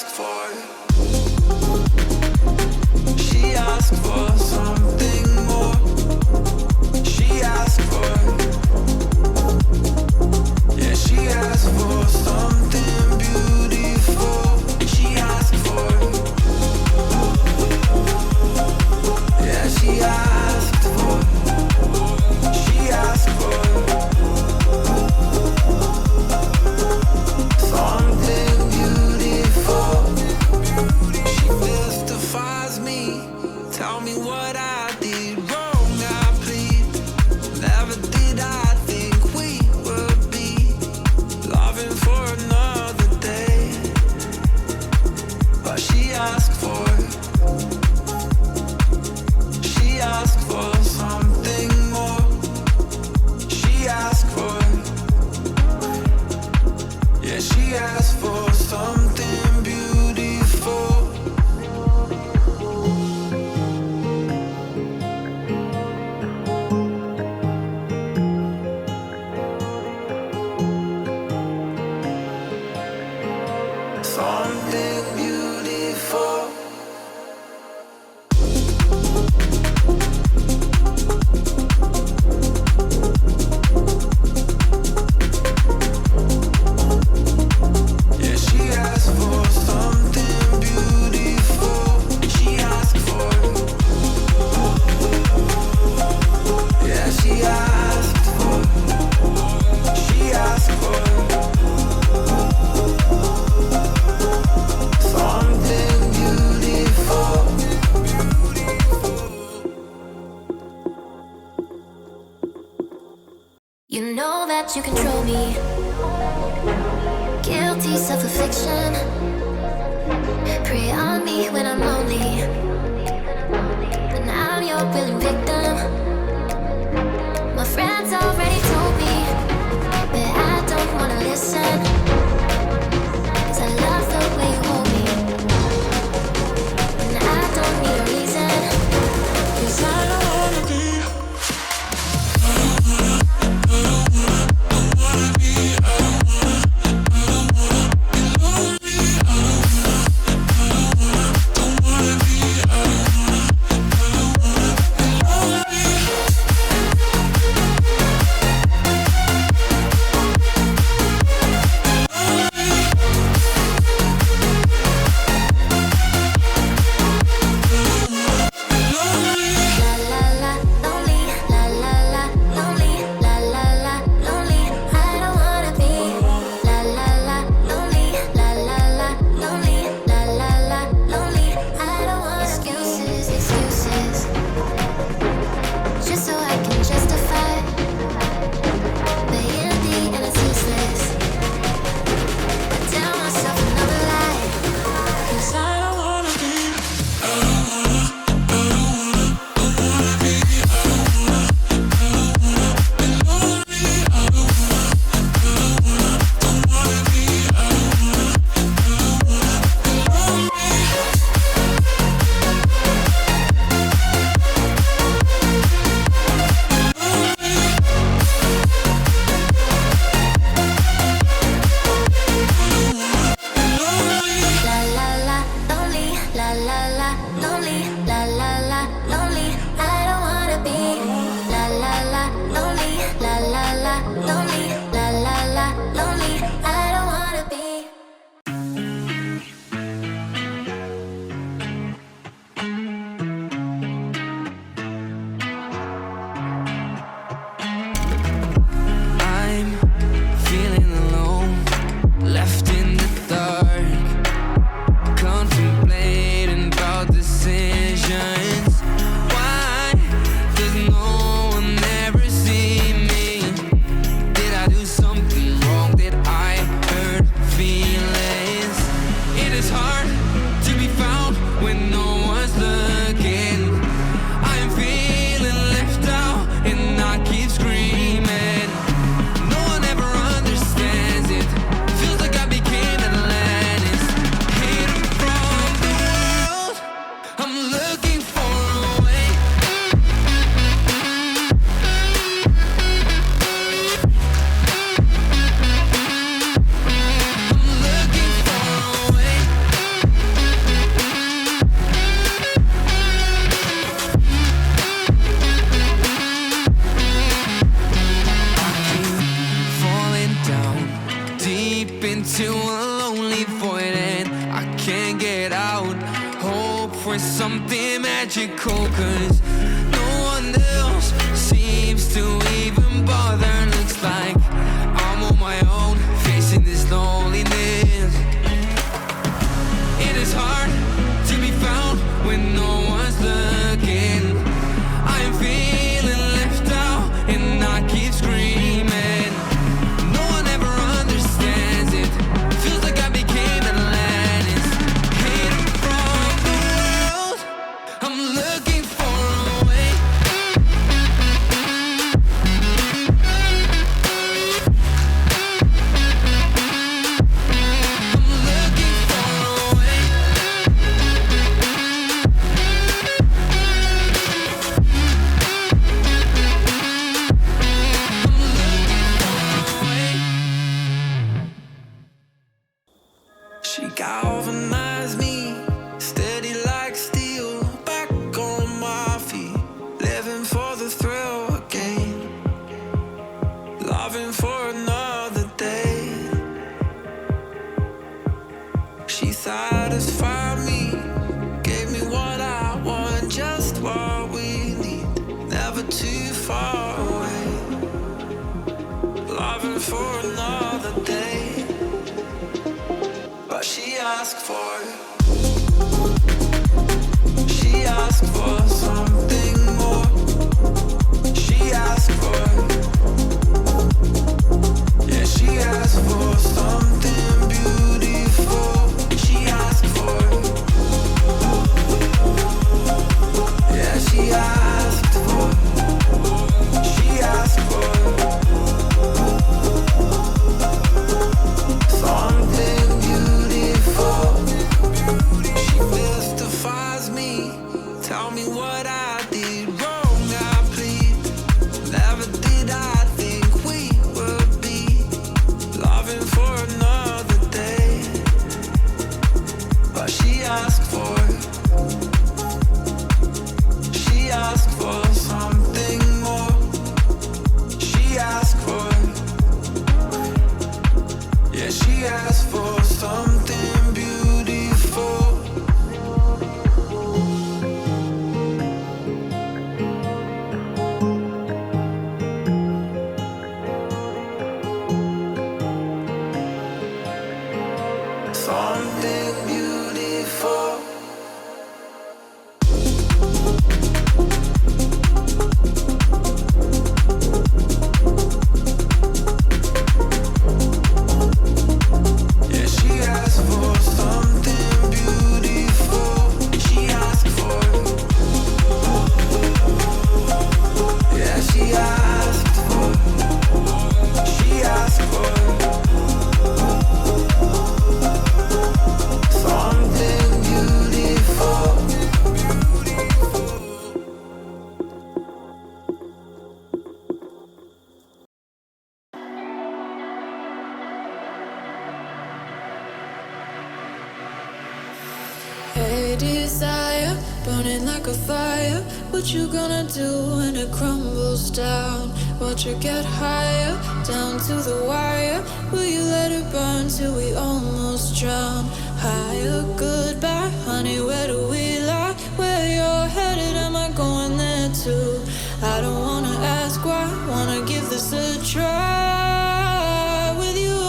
asked for. She asked for something more. She asked for. Yeah, she asked for something beautiful. She asked for. Yeah, she asked for. She asked for. Something beautiful. She mystifies me. Tell me what I did wrong, I plead. Never did I think we would be loving for another day. But she asked for. She asked for something more. She asked for. Yeah, she asked for something beautiful. Something beautiful. Yeah, she asked for something beautiful. She asked for. Yeah, she asked for. She asked for something beautiful. You know that you control me. Guilty self-affliction. Prey on me when I'm lonely. And I'm your willing victim. My friends already told me, but I don't wanna listen. 'Cause I love the way you hold me. And I don't need a reason. 'Cause I don't wanna be. Looking it magical, cause no one else seems to even bother. Looks like I'm on my own, facing this loneliness. It is hard to be found when no one's looking. I am feeling left out and I keep screaming. No one ever understands it. Feels like I became Atlantis. Hidden from the world, I'm looking for a way. I'm looking for a way. She galvanized me, steady like steel, back on my feet, living for the thrill again, loving for another day. She satisfied me, gave me what I want, just what we need, never too far away, loving for another day. But she asked for something more. She asked for, yeah, she asked for something beautiful. She asked for, yeah, she asked for something beautiful. She mystifies me, tell me what I did wrong, I plead. Never did I think we would be loving for another day. But she asked for something more. She asked for, yeah, she asked for something beautiful. Something beautiful. Yeah, she asked for something beautiful. She asked for, yeah, she asked for something beautiful. Hey desire, burning like a fire. What you gonna do when it crumbles down? Watch it get higher, down to the wire. Will you let it burn till we almost drown? Higher, goodbye, honey, where do we lie? Where you're headed, am I going there too? I don't wanna ask why, wanna give this a try with you.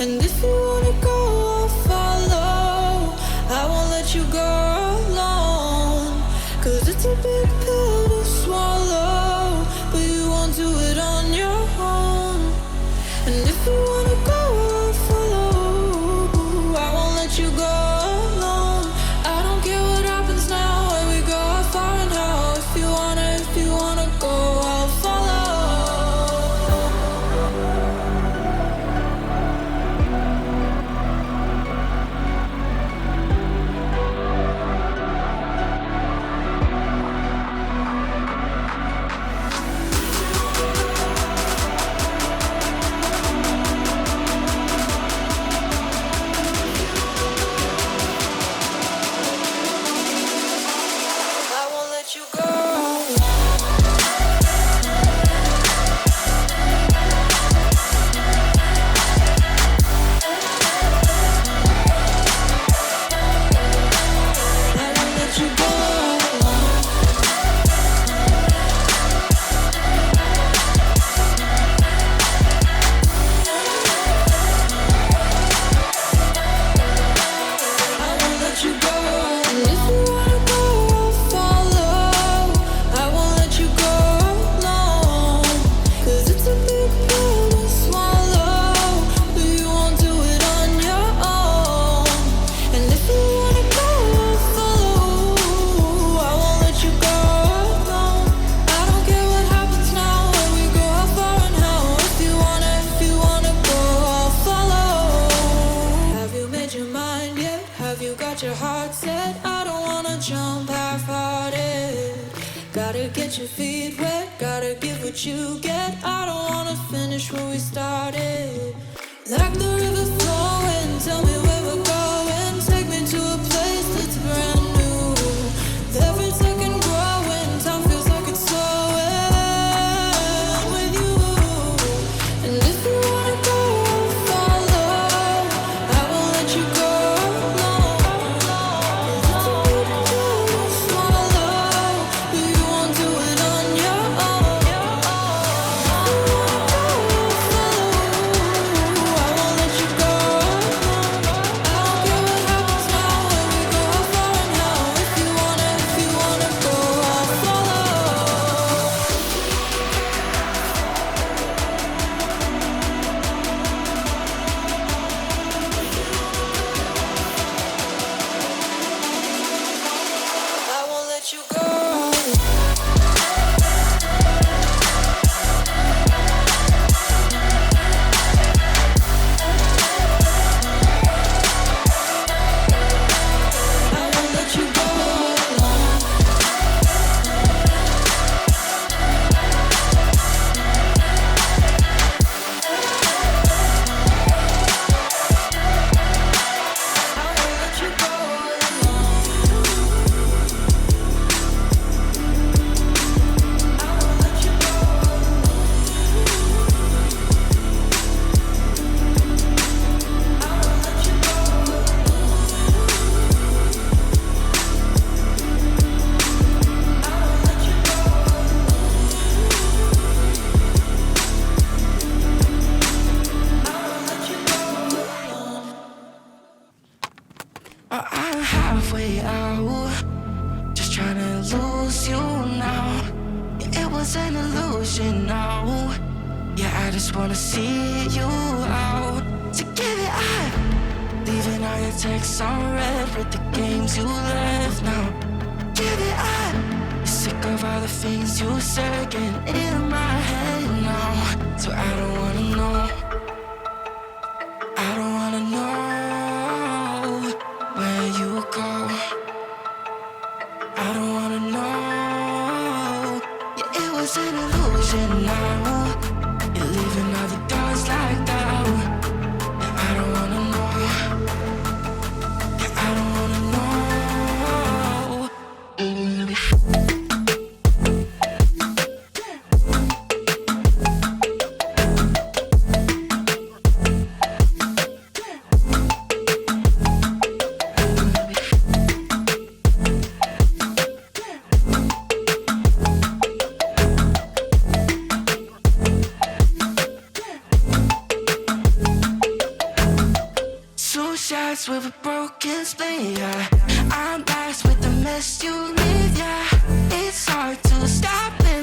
And if you wanna go, I'll follow. I won't let you go alone, 'cause it's a big pill to swallow, but you won't do it on your own. And if you wanna go, I'll follow. I won't let you go alone. I don't care what happens now, where we go, how far and how. If you wanna go, I'll follow. half-hearted. Gotta get your feet wet, gotta give what you get. I don't wanna finish what we started. Like the river flowing, tell me where we're going. Take me to a place that's brand new. Every second growing, time feels like it's slowing with you. And if you wanna go, I'll follow. I won't let you go alone. 'Cause it's a big pill to swallow, but you won't do it on your own. If you wanna go, I'll follow. I won't let you go alone. I don't care what happens now, where we go, how far and how. If you wanna go, I'll follow. I won't let you go. I won't let you go alone. I won't let you go alone. I won't let you go alone. I won't let you go I'm halfway out, just trying to lose you now. Yeah, it was an illusion now. Yeah, I just wanna see you out. So give it up, leaving all your texts on red with the games you left now. Give it up, sick of all the things you said getting in my head now. So I don't wanna know, I don't wanna know where you go. I don't wanna know. Yeah, it was an illusion now. You're leaving all the doors locked out. Yeah, I don't wanna know. Yeah, I don't wanna know. Two shots with a broken spleen, yeah. I'm blessed with the mess you leave, yeah. It's hard to stop